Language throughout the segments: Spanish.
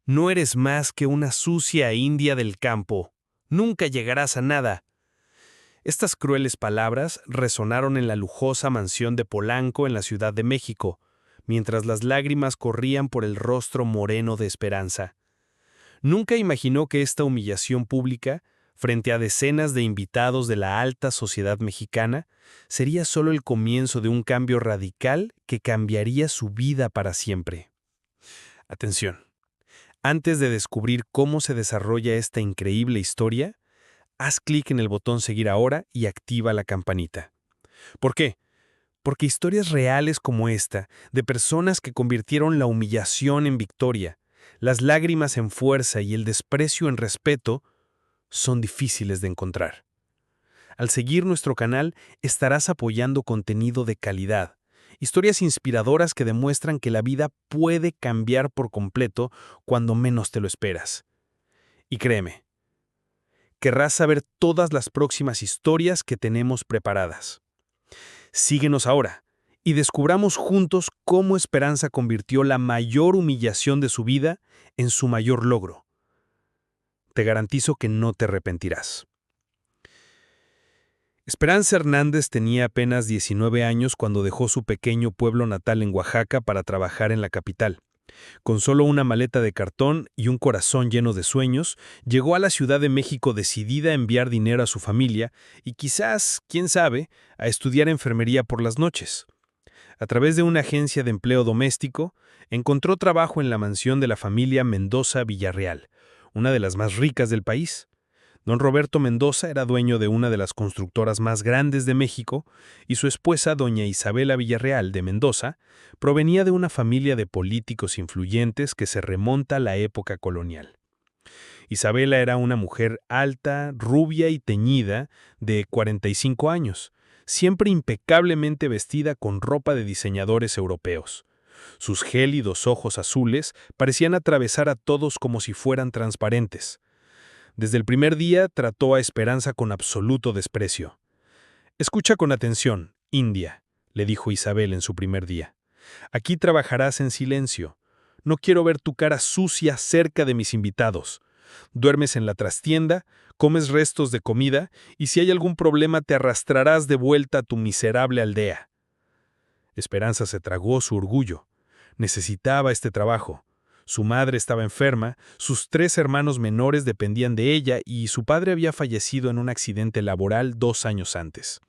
No eres más que una sucia india del campo. Nunca llegarás a nada. Estas crueles palabras resonaron en la lujosa mansión de Polanco en la Ciudad de México, mientras las lágrimas corrían por el rostro moreno de Esperanza. Nunca imaginó que esta humillación pública, frente a decenas de invitados de la alta sociedad mexicana, sería solo el comienzo de un cambio radical que cambiaría su vida para siempre. Atención. Antes de descubrir cómo se desarrolla esta increíble historia, haz clic en el botón Seguir ahora y activa la campanita. ¿Por qué? Porque historias reales como esta, de personas que convirtieron la humillación en victoria, las lágrimas en fuerza y el desprecio en respeto, son difíciles de encontrar. Al seguir nuestro canal, estarás apoyando contenido de calidad, historias inspiradoras que demuestran que la vida puede cambiar por completo cuando menos te lo esperas. Y créeme, querrás saber todas las próximas historias que tenemos preparadas. Síguenos ahora y descubramos juntos cómo Esperanza convirtió la mayor humillación de su vida en su mayor logro. Te garantizo que no te arrepentirás. Esperanza Hernández tenía apenas 19 años cuando dejó su pequeño pueblo natal en Oaxaca para trabajar en la capital. Con solo una maleta de cartón y un corazón lleno de sueños, llegó a la Ciudad de México decidida a enviar dinero a su familia y quizás, quién sabe, a estudiar enfermería por las noches. A través de una agencia de empleo doméstico, encontró trabajo en la mansión de la familia Mendoza Villarreal, una de las más ricas del país. Don Roberto Mendoza era dueño de una de las constructoras más grandes de México y su esposa, doña Isabela Villarreal de Mendoza, provenía de una familia de políticos influyentes que se remonta a la época colonial. Isabela era una mujer alta, rubia y teñida, de 45 años, siempre impecablemente vestida con ropa de diseñadores europeos. Sus gélidos ojos azules parecían atravesar a todos como si fueran transparentes. Desde el primer día trató a Esperanza con absoluto desprecio. «Escucha con atención, India», le dijo Isabel en su primer día. «Aquí trabajarás en silencio. No quiero ver tu cara sucia cerca de mis invitados. Duermes en la trastienda, comes restos de comida y si hay algún problema te arrastrarás de vuelta a tu miserable aldea». Esperanza se tragó su orgullo. Necesitaba este trabajo. Su madre estaba enferma, sus 3 hermanos menores dependían de ella y su padre había fallecido en un accidente laboral 2 años antes.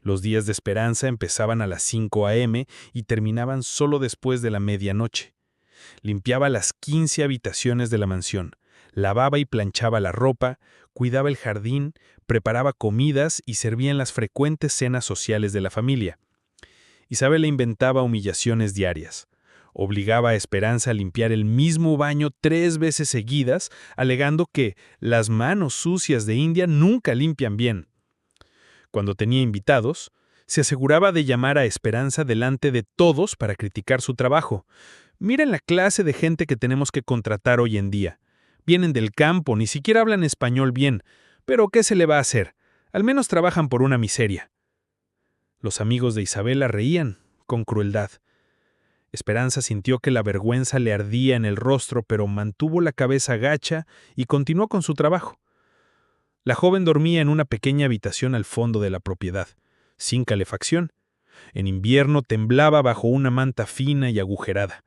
Los días de Esperanza empezaban a las 5 a.m. y terminaban solo después de la medianoche. Limpiaba las 15 habitaciones de la mansión, lavaba y planchaba la ropa, cuidaba el jardín, preparaba comidas y servía en las frecuentes cenas sociales de la familia. Isabel inventaba humillaciones diarias. Obligaba a Esperanza a limpiar el mismo baño 3 veces seguidas, alegando que las manos sucias de India nunca limpian bien. Cuando tenía invitados, se aseguraba de llamar a Esperanza delante de todos para criticar su trabajo. «Miren la clase de gente que tenemos que contratar hoy en día. Vienen del campo, ni siquiera hablan español bien. Pero ¿qué se le va a hacer? Al menos trabajan por una miseria». Los amigos de Isabela reían, con crueldad. Esperanza sintió que la vergüenza le ardía en el rostro, pero mantuvo la cabeza gacha y continuó con su trabajo. La joven dormía en una pequeña habitación al fondo de la propiedad, sin calefacción. En invierno temblaba bajo una manta fina y agujerada.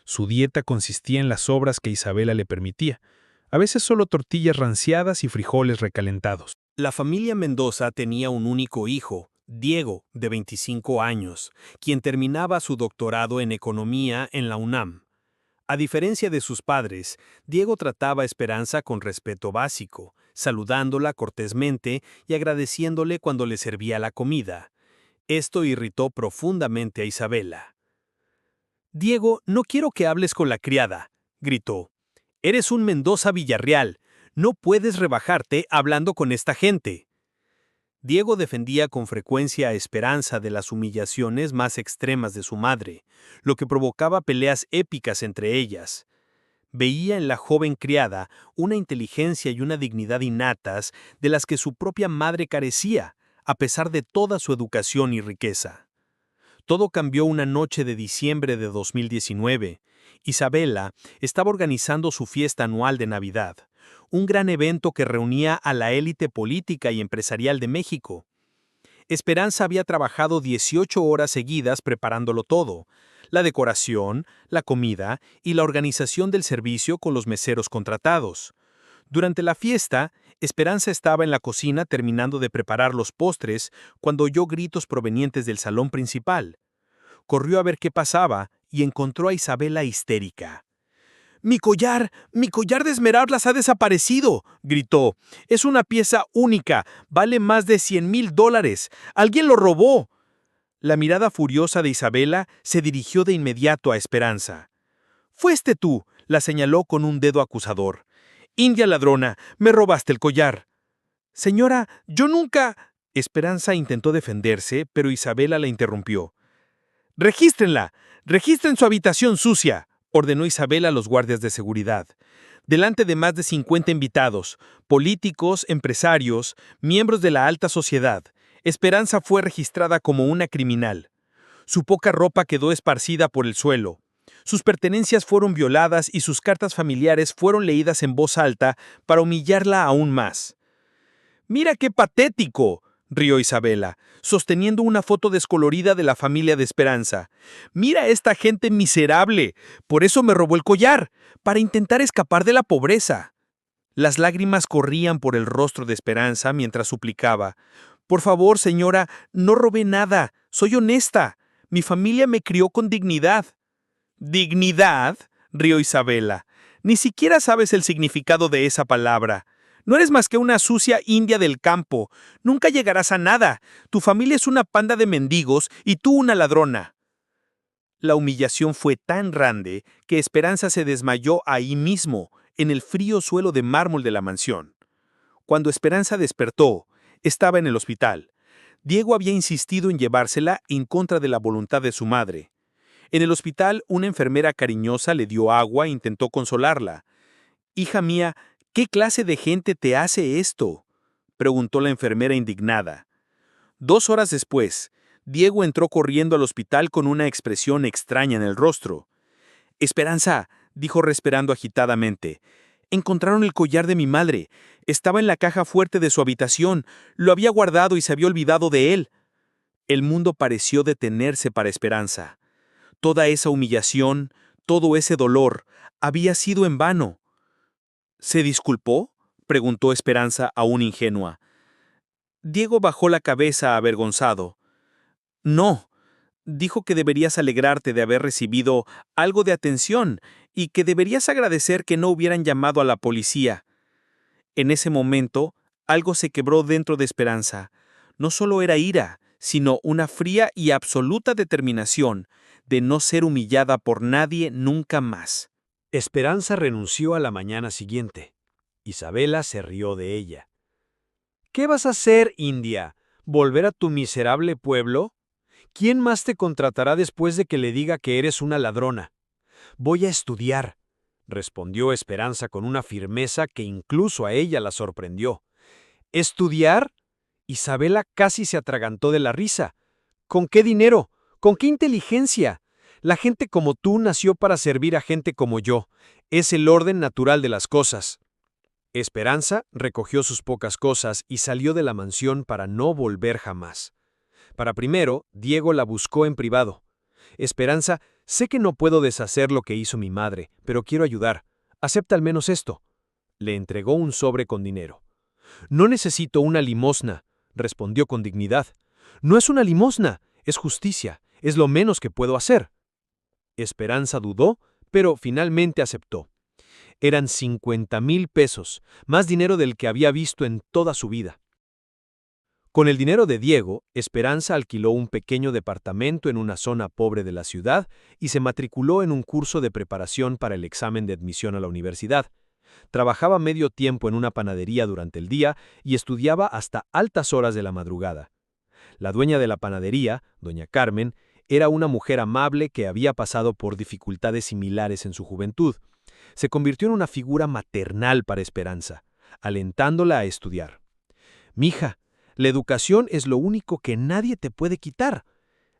Su dieta consistía en las sobras que Isabela le permitía, a veces solo tortillas ranciadas y frijoles recalentados. La familia Mendoza tenía un único hijo, Diego, de 25 años, quien terminaba su doctorado en economía en la UNAM. A diferencia de sus padres, Diego trataba a Esperanza con respeto básico, saludándola cortésmente y agradeciéndole cuando le servía la comida. Esto irritó profundamente a Isabela. «Diego, no quiero que hables con la criada», gritó. «Eres un Mendoza Villarreal. No puedes rebajarte hablando con esta gente». Diego defendía con frecuencia a Esperanza de las humillaciones más extremas de su madre, lo que provocaba peleas épicas entre ellas. Veía en la joven criada una inteligencia y una dignidad innatas de las que su propia madre carecía, a pesar de toda su educación y riqueza. Todo cambió una noche de diciembre de 2019. Isabela estaba organizando su fiesta anual de Navidad, un gran evento que reunía a la élite política y empresarial de México. Esperanza había trabajado 18 horas seguidas preparándolo todo: la decoración, la comida y la organización del servicio con los meseros contratados. Durante la fiesta, Esperanza estaba en la cocina terminando de preparar los postres cuando oyó gritos provenientes del salón principal. Corrió a ver qué pasaba y encontró a Isabela histérica. Mi collar de esmeraldas ha desaparecido!, gritó. Es una pieza única, vale más de $100,000. ¡Alguien lo robó! La mirada furiosa de Isabela se dirigió de inmediato a Esperanza. «Fuiste tú», la señaló con un dedo acusador. «India ladrona, me robaste el collar». «Señora, yo nunca...» Esperanza intentó defenderse, pero Isabela la interrumpió. «Regístrenla, registren su habitación sucia», ordenó Isabela a los guardias de seguridad. Delante de más de 50 invitados, políticos, empresarios, miembros de la alta sociedad, Esperanza fue registrada como una criminal. Su poca ropa quedó esparcida por el suelo. Sus pertenencias fueron violadas y sus cartas familiares fueron leídas en voz alta para humillarla aún más. «¡Mira qué patético!», rió Isabela, sosteniendo una foto descolorida de la familia de Esperanza. «¡Mira a esta gente miserable! Por eso me robó el collar, para intentar escapar de la pobreza». Las lágrimas corrían por el rostro de Esperanza mientras suplicaba. «Por favor, señora, no robé nada. Soy honesta. Mi familia me crió con dignidad». «¿Dignidad?», rió Isabela. «Ni siquiera sabes el significado de esa palabra. No eres más que una sucia india del campo. Nunca llegarás a nada. Tu familia es una panda de mendigos y tú una ladrona». La humillación fue tan grande que Esperanza se desmayó ahí mismo, en el frío suelo de mármol de la mansión. Cuando Esperanza despertó, estaba en el hospital. Diego había insistido en llevársela en contra de la voluntad de su madre. En el hospital, una enfermera cariñosa le dio agua e intentó consolarla. «Hija mía, ¿qué clase de gente te hace esto?», preguntó la enfermera indignada. 2 horas después, Diego entró corriendo al hospital con una expresión extraña en el rostro. «Esperanza», dijo respirando agitadamente, «encontraron el collar de mi madre. Estaba en la caja fuerte de su habitación. Lo había guardado y se había olvidado de él». El mundo pareció detenerse para Esperanza. Toda esa humillación, todo ese dolor, había sido en vano. «¿Se disculpó?», preguntó Esperanza aún ingenua. Diego bajó la cabeza avergonzado. «No», dijo, que deberías alegrarte de haber recibido algo de atención y que deberías agradecer que no hubieran llamado a la policía. En ese momento, algo se quebró dentro de Esperanza. No solo era ira, sino una fría y absoluta determinación de no ser humillada por nadie nunca más. Esperanza renunció a la mañana siguiente. Isabela se rió de ella. «¿Qué vas a hacer, India? ¿Volver a tu miserable pueblo? ¿Quién más te contratará después de que le diga que eres una ladrona?» «Voy a estudiar», respondió Esperanza con una firmeza que incluso a ella la sorprendió. «¿Estudiar?». Isabela casi se atragantó de la risa. «¿Con qué dinero? ¿Con qué inteligencia? La gente como tú nació para servir a gente como yo. Es el orden natural de las cosas». Esperanza recogió sus pocas cosas y salió de la mansión para no volver jamás. Para primero, Diego la buscó en privado. «Esperanza, sé que no puedo deshacer lo que hizo mi madre, pero quiero ayudar. Acepta al menos esto». Le entregó un sobre con dinero. «No necesito una limosna», respondió con dignidad. «No es una limosna, es justicia, es lo menos que puedo hacer». Esperanza dudó, pero finalmente aceptó. Eran 50,000 pesos, más dinero del que había visto en toda su vida. Con el dinero de Diego, Esperanza alquiló un pequeño departamento en una zona pobre de la ciudad y se matriculó en un curso de preparación para el examen de admisión a la universidad. Trabajaba medio tiempo en una panadería durante el día y estudiaba hasta altas horas de la madrugada. La dueña de la panadería, doña Carmen, era una mujer amable que había pasado por dificultades similares en su juventud. Se convirtió en una figura maternal para Esperanza, alentándola a estudiar. «Mija, la educación es lo único que nadie te puede quitar»,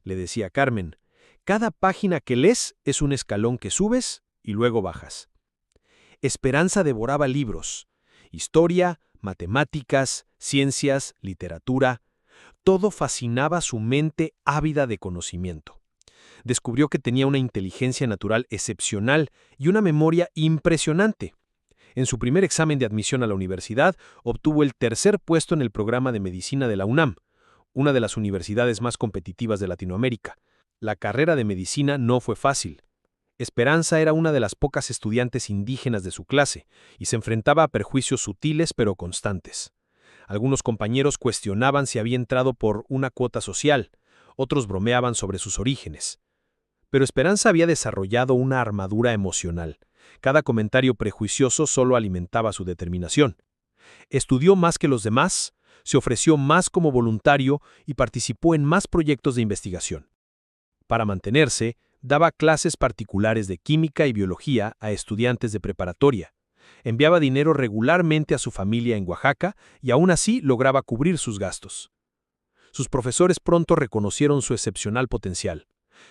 le decía Carmen. «Cada página que lees es un escalón que subes y luego bajas. Esperanza devoraba libros, historia, matemáticas, ciencias, literatura. Todo fascinaba su mente ávida de conocimiento. Descubrió que tenía una inteligencia natural excepcional y una memoria impresionante. En su primer examen de admisión a la universidad, obtuvo el tercer puesto en el programa de medicina de la UNAM, una de las universidades más competitivas de Latinoamérica. La carrera de medicina no fue fácil. Esperanza era una de las pocas estudiantes indígenas de su clase y se enfrentaba a perjuicios sutiles pero constantes. Algunos compañeros cuestionaban si había entrado por una cuota social, otros bromeaban sobre sus orígenes. Pero Esperanza había desarrollado una armadura emocional. Cada comentario prejuicioso solo alimentaba su determinación. Estudió más que los demás, se ofreció más como voluntario y participó en más proyectos de investigación. Para mantenerse, daba clases particulares de química y biología a estudiantes de preparatoria. Enviaba dinero regularmente a su familia en Oaxaca y aún así lograba cubrir sus gastos. Sus profesores pronto reconocieron su excepcional potencial.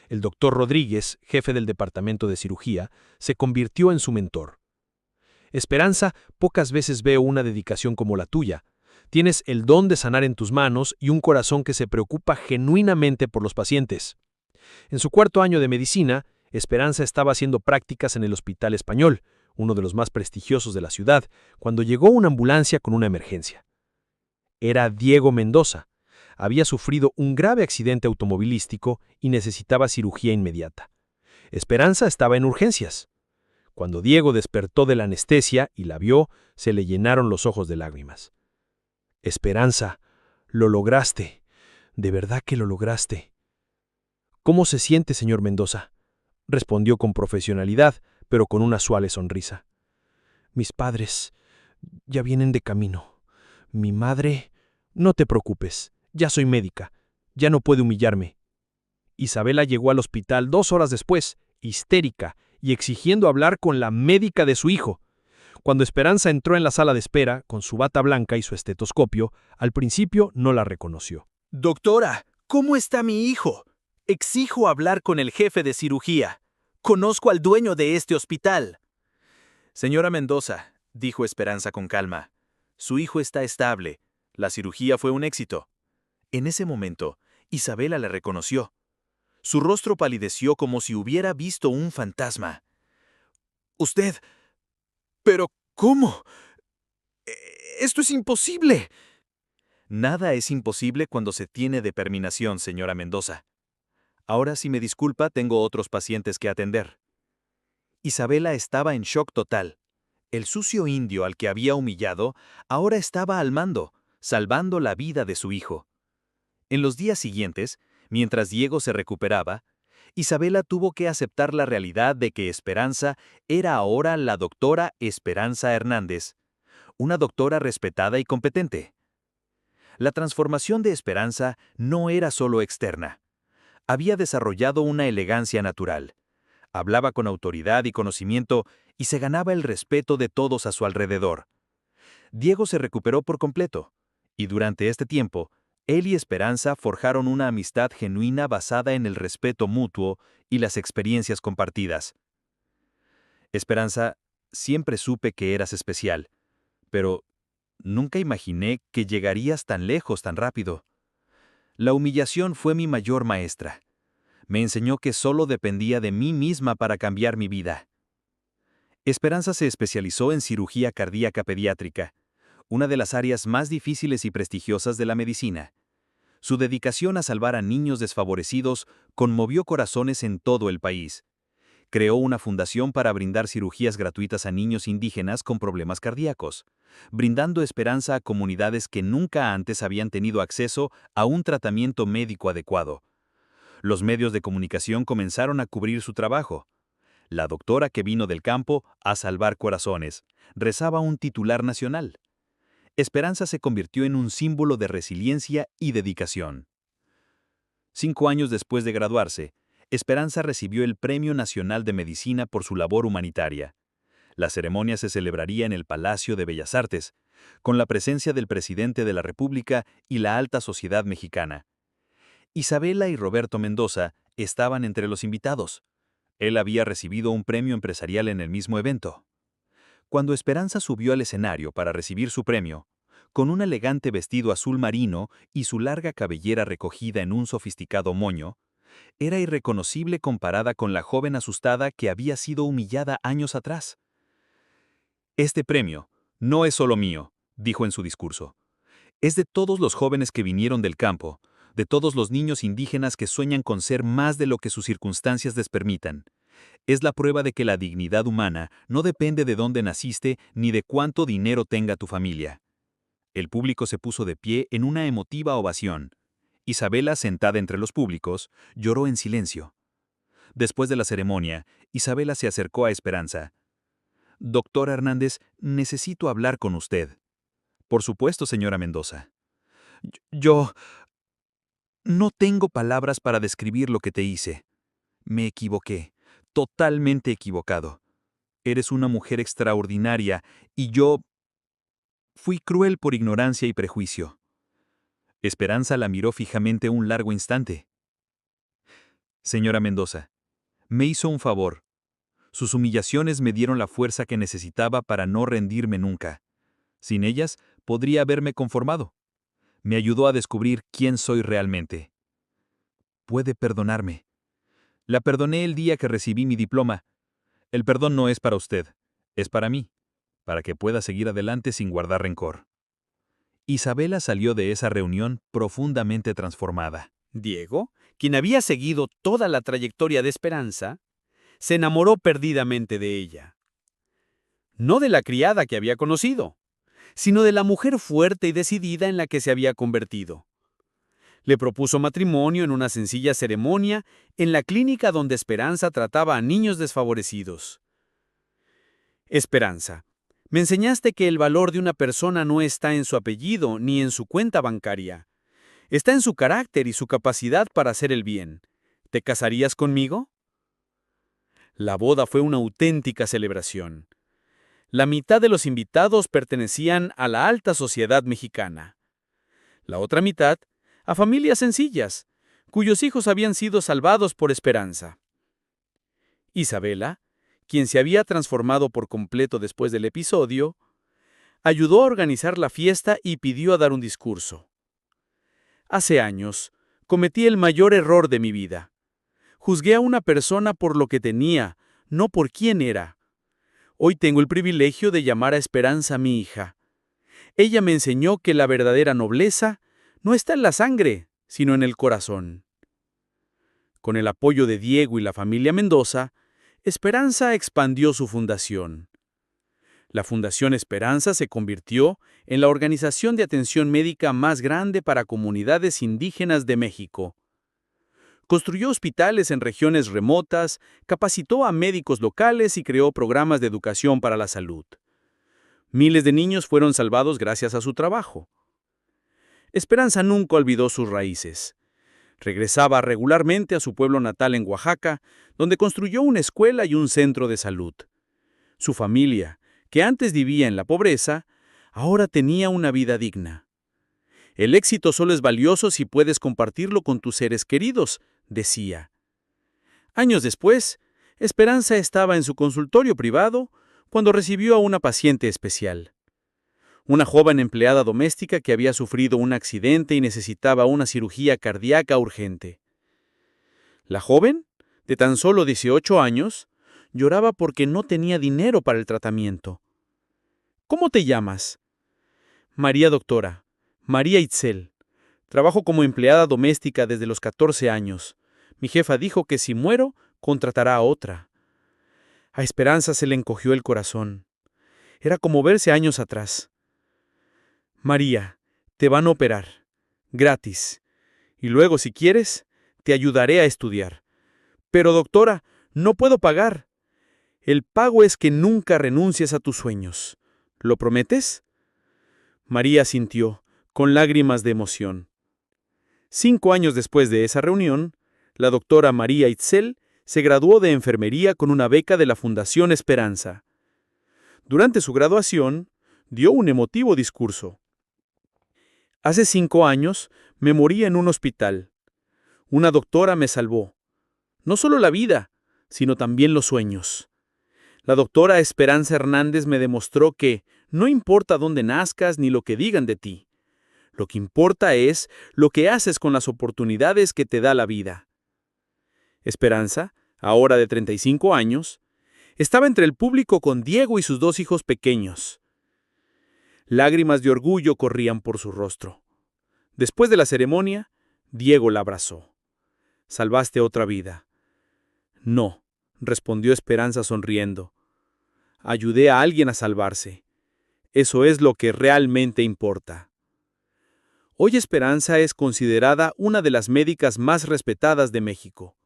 El doctor Rodríguez, jefe del departamento de cirugía, se convirtió en su mentor. Esperanza, pocas veces veo una dedicación como la tuya. Tienes el don de sanar en tus manos y un corazón que se preocupa genuinamente por los pacientes. En su cuarto año de medicina, Esperanza estaba haciendo prácticas en el Hospital Español, uno de los más prestigiosos de la ciudad, cuando llegó una ambulancia con una emergencia. Era Diego Mendoza. Había sufrido un grave accidente automovilístico y necesitaba cirugía inmediata. Esperanza estaba en urgencias. Cuando Diego despertó de la anestesia y la vio, se le llenaron los ojos de lágrimas. Esperanza, lo lograste. De verdad que lo lograste. ¿Cómo se siente, señor Mendoza? Respondió con profesionalidad, pero con una suave sonrisa. Mis padres ya vienen de camino. Mi madre... No te preocupes, ya soy médica. Ya no puede humillarme. Isabela llegó al hospital 2 horas después, histérica y exigiendo hablar con la médica de su hijo. Cuando Esperanza entró en la sala de espera, con su bata blanca y su estetoscopio, al principio no la reconoció. Doctora, ¿cómo está mi hijo? Exijo hablar con el jefe de cirugía. Conozco al dueño de este hospital. Señora Mendoza, dijo Esperanza con calma, su hijo está estable. La cirugía fue un éxito. En ese momento, Isabela le reconoció. Su rostro palideció como si hubiera visto un fantasma. Usted... ¿Pero cómo? ¡Esto es imposible! Nada es imposible cuando se tiene determinación, señora Mendoza. Ahora, si me disculpa, tengo otros pacientes que atender. Isabela estaba en shock total. El sucio indio al que había humillado ahora estaba al mando, salvando la vida de su hijo. En los días siguientes, mientras Diego se recuperaba, Isabela tuvo que aceptar la realidad de que Esperanza era ahora la doctora Esperanza Hernández, una doctora respetada y competente. La transformación de Esperanza no era solo externa. Había desarrollado una elegancia natural. Hablaba con autoridad y conocimiento y se ganaba el respeto de todos a su alrededor. Diego se recuperó por completo, y durante este tiempo, él y Esperanza forjaron una amistad genuina basada en el respeto mutuo y las experiencias compartidas. Esperanza, siempre supe que eras especial, pero nunca imaginé que llegarías tan lejos tan rápido. La humillación fue mi mayor maestra. Me enseñó que solo dependía de mí misma para cambiar mi vida. Esperanza se especializó en cirugía cardíaca pediátrica, una de las áreas más difíciles y prestigiosas de la medicina. Su dedicación a salvar a niños desfavorecidos conmovió corazones en todo el país. Creó una fundación para brindar cirugías gratuitas a niños indígenas con problemas cardíacos, brindando esperanza a comunidades que nunca antes habían tenido acceso a un tratamiento médico adecuado. Los medios de comunicación comenzaron a cubrir su trabajo. La doctora que vino del campo a salvar corazones, rezaba un titular nacional. Esperanza se convirtió en un símbolo de resiliencia y dedicación. 5 años después de graduarse, Esperanza recibió el Premio Nacional de Medicina por su labor humanitaria. La ceremonia se celebraría en el Palacio de Bellas Artes, con la presencia del presidente de la República y la alta sociedad mexicana. Isabela y Roberto Mendoza estaban entre los invitados. Él había recibido un premio empresarial en el mismo evento. Cuando Esperanza subió al escenario para recibir su premio, con un elegante vestido azul marino y su larga cabellera recogida en un sofisticado moño, era irreconocible comparada con la joven asustada que había sido humillada años atrás. Este premio no es solo mío, dijo en su discurso. Es de todos los jóvenes que vinieron del campo, de todos los niños indígenas que sueñan con ser más de lo que sus circunstancias les permitan. Es la prueba de que la dignidad humana no depende de dónde naciste ni de cuánto dinero tenga tu familia. El público se puso de pie en una emotiva ovación. Isabela, sentada entre los públicos, lloró en silencio. Después de la ceremonia, Isabela se acercó a Esperanza. «Doctora Hernández, necesito hablar con usted». «Por supuesto, señora Mendoza». Yo no tengo palabras para describir lo que te hice. Me equivoqué, totalmente equivocado. Eres una mujer extraordinaria y yo fui cruel por ignorancia y prejuicio». Esperanza la miró fijamente un largo instante. «Señora Mendoza, me hizo un favor. Sus humillaciones me dieron la fuerza que necesitaba para no rendirme nunca. Sin ellas, podría haberme conformado. Me ayudó a descubrir quién soy realmente. Puede perdonarme. La perdoné el día que recibí mi diploma. El perdón no es para usted, es para mí, para que pueda seguir adelante sin guardar rencor». Isabela salió de esa reunión profundamente transformada. Diego, quien había seguido toda la trayectoria de Esperanza, se enamoró perdidamente de ella. No de la criada que había conocido, sino de la mujer fuerte y decidida en la que se había convertido. Le propuso matrimonio en una sencilla ceremonia en la clínica donde Esperanza trataba a niños desfavorecidos. Esperanza, me enseñaste que el valor de una persona no está en su apellido ni en su cuenta bancaria. Está en su carácter y su capacidad para hacer el bien. ¿Te casarías conmigo? La boda fue una auténtica celebración. La mitad de los invitados pertenecían a la alta sociedad mexicana. La otra mitad, a familias sencillas, cuyos hijos habían sido salvados por Esperanza. Isabela, quien se había transformado por completo después del episodio, ayudó a organizar la fiesta y pidió a dar un discurso. Hace años, cometí el mayor error de mi vida. Juzgué a una persona por lo que tenía, no por quién era. Hoy tengo el privilegio de llamar a Esperanza mi hija. Ella me enseñó que la verdadera nobleza no está en la sangre, sino en el corazón. Con el apoyo de Diego y la familia Mendoza, Esperanza expandió su fundación. La Fundación Esperanza se convirtió en la organización de atención médica más grande para comunidades indígenas de México. Construyó hospitales en regiones remotas, capacitó a médicos locales y creó programas de educación para la salud. Miles de niños fueron salvados gracias a su trabajo. Esperanza nunca olvidó sus raíces. Regresaba regularmente a su pueblo natal en Oaxaca, donde construyó una escuela y un centro de salud. Su familia, que antes vivía en la pobreza, ahora tenía una vida digna. El éxito solo es valioso si puedes compartirlo con tus seres queridos, decía. Años después, Esperanza estaba en su consultorio privado cuando recibió a una paciente especial. Una joven empleada doméstica que había sufrido un accidente y necesitaba una cirugía cardíaca urgente. La joven, de tan solo 18 años, lloraba porque no tenía dinero para el tratamiento. ¿Cómo te llamas? María doctora, María Itzel. Trabajo como empleada doméstica desde los 14 años. Mi jefa dijo que si muero, contratará a otra. A Esperanza se le encogió el corazón. Era como verse años atrás. María, te van a operar. Gratis. Y luego, si quieres, te ayudaré a estudiar. Pero, doctora, no puedo pagar. El pago es que nunca renuncies a tus sueños. ¿Lo prometes? María asintió, con lágrimas de emoción. 5 años después de esa reunión, la doctora María Itzel se graduó de enfermería con una beca de la Fundación Esperanza. Durante su graduación, dio un emotivo discurso. Hace 5 años me morí en un hospital. Una doctora me salvó. No solo la vida, sino también los sueños. La doctora Esperanza Hernández me demostró que no importa dónde nazcas ni lo que digan de ti. Lo que importa es lo que haces con las oportunidades que te da la vida. Esperanza, ahora de 35 años, estaba entre el público con Diego y sus 2 hijos pequeños. Lágrimas de orgullo corrían por su rostro. Después de la ceremonia, Diego la abrazó. «Salvaste otra vida». «No», respondió Esperanza sonriendo. «Ayudé a alguien a salvarse. Eso es lo que realmente importa». Hoy Esperanza es considerada una de las médicas más respetadas de México.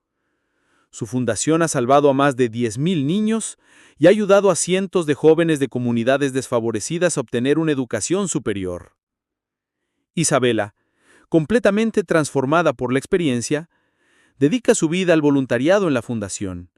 Su fundación ha salvado a más de 10,000 niños y ha ayudado a cientos de jóvenes de comunidades desfavorecidas a obtener una educación superior. Isabela, completamente transformada por la experiencia, dedica su vida al voluntariado en la fundación.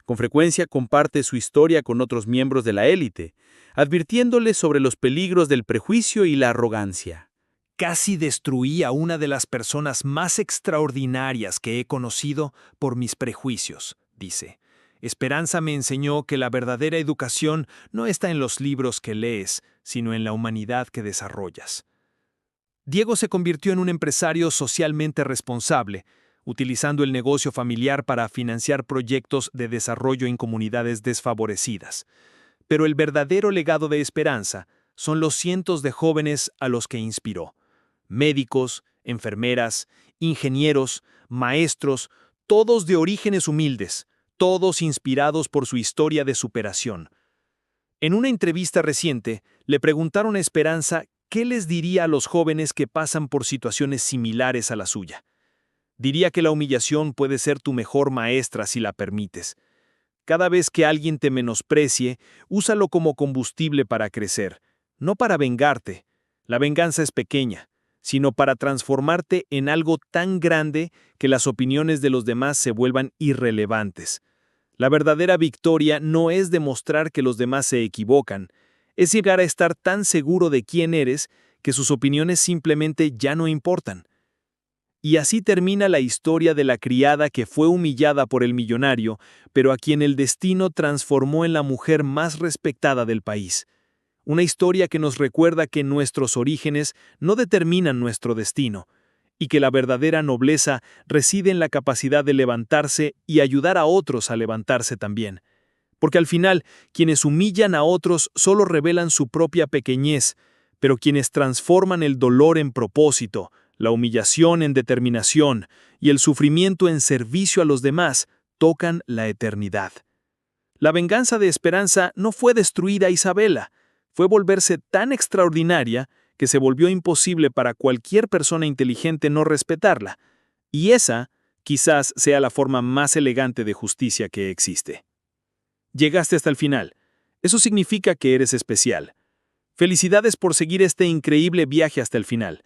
Con frecuencia comparte su historia con otros miembros de la élite, advirtiéndoles sobre los peligros del prejuicio y la arrogancia. Casi destruí a una de las personas más extraordinarias que he conocido por mis prejuicios, dice. Esperanza me enseñó que la verdadera educación no está en los libros que lees, sino en la humanidad que desarrollas. Diego se convirtió en un empresario socialmente responsable, utilizando el negocio familiar para financiar proyectos de desarrollo en comunidades desfavorecidas. Pero el verdadero legado de Esperanza son los cientos de jóvenes a los que inspiró. Médicos, enfermeras, ingenieros, maestros, todos de orígenes humildes, todos inspirados por su historia de superación. En una entrevista reciente, le preguntaron a Esperanza qué les diría a los jóvenes que pasan por situaciones similares a la suya. Diría que la humillación puede ser tu mejor maestra si la permites. Cada vez que alguien te menosprecie, úsalo como combustible para crecer, no para vengarte. La venganza es pequeña, sino para transformarte en algo tan grande que las opiniones de los demás se vuelvan irrelevantes. La verdadera victoria no es demostrar que los demás se equivocan, es llegar a estar tan seguro de quién eres que sus opiniones simplemente ya no importan. Y así termina la historia de la criada que fue humillada por el millonario, pero a quien el destino transformó en la mujer más respetada del país. Una historia que nos recuerda que nuestros orígenes no determinan nuestro destino, y que la verdadera nobleza reside en la capacidad de levantarse y ayudar a otros a levantarse también. Porque al final, quienes humillan a otros solo revelan su propia pequeñez, pero quienes transforman el dolor en propósito, la humillación en determinación y el sufrimiento en servicio a los demás, tocan la eternidad. La venganza de Esperanza no fue destruir a Isabela, fue volverse tan extraordinaria que se volvió imposible para cualquier persona inteligente no respetarla, y esa quizás sea la forma más elegante de justicia que existe. Llegaste hasta el final. Eso significa que eres especial. Felicidades por seguir este increíble viaje hasta el final.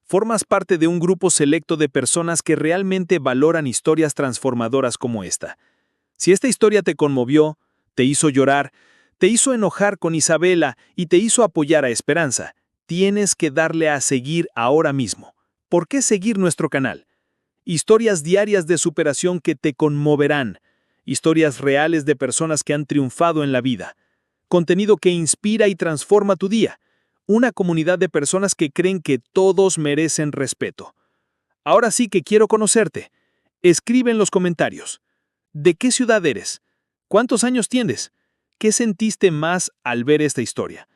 Formas parte de un grupo selecto de personas que realmente valoran historias transformadoras como esta. Si esta historia te conmovió, te hizo llorar, te hizo enojar con Isabela y te hizo apoyar a Esperanza, tienes que darle a seguir ahora mismo. ¿Por qué seguir nuestro canal? Historias diarias de superación que te conmoverán. Historias reales de personas que han triunfado en la vida. Contenido que inspira y transforma tu día. Una comunidad de personas que creen que todos merecen respeto. Ahora sí que quiero conocerte. Escribe en los comentarios. ¿De qué ciudad eres? ¿Cuántos años tienes? ¿Qué sentiste más al ver esta historia?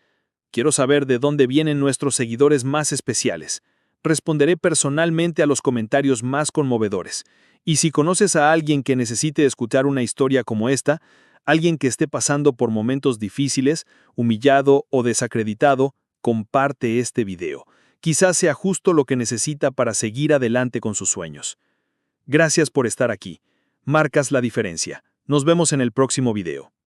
Quiero saber de dónde vienen nuestros seguidores más especiales. Responderé personalmente a los comentarios más conmovedores. Y si conoces a alguien que necesite escuchar una historia como esta, alguien que esté pasando por momentos difíciles, humillado o desacreditado, comparte este video. Quizás sea justo lo que necesita para seguir adelante con sus sueños. Gracias por estar aquí. Marcas la diferencia. Nos vemos en el próximo video.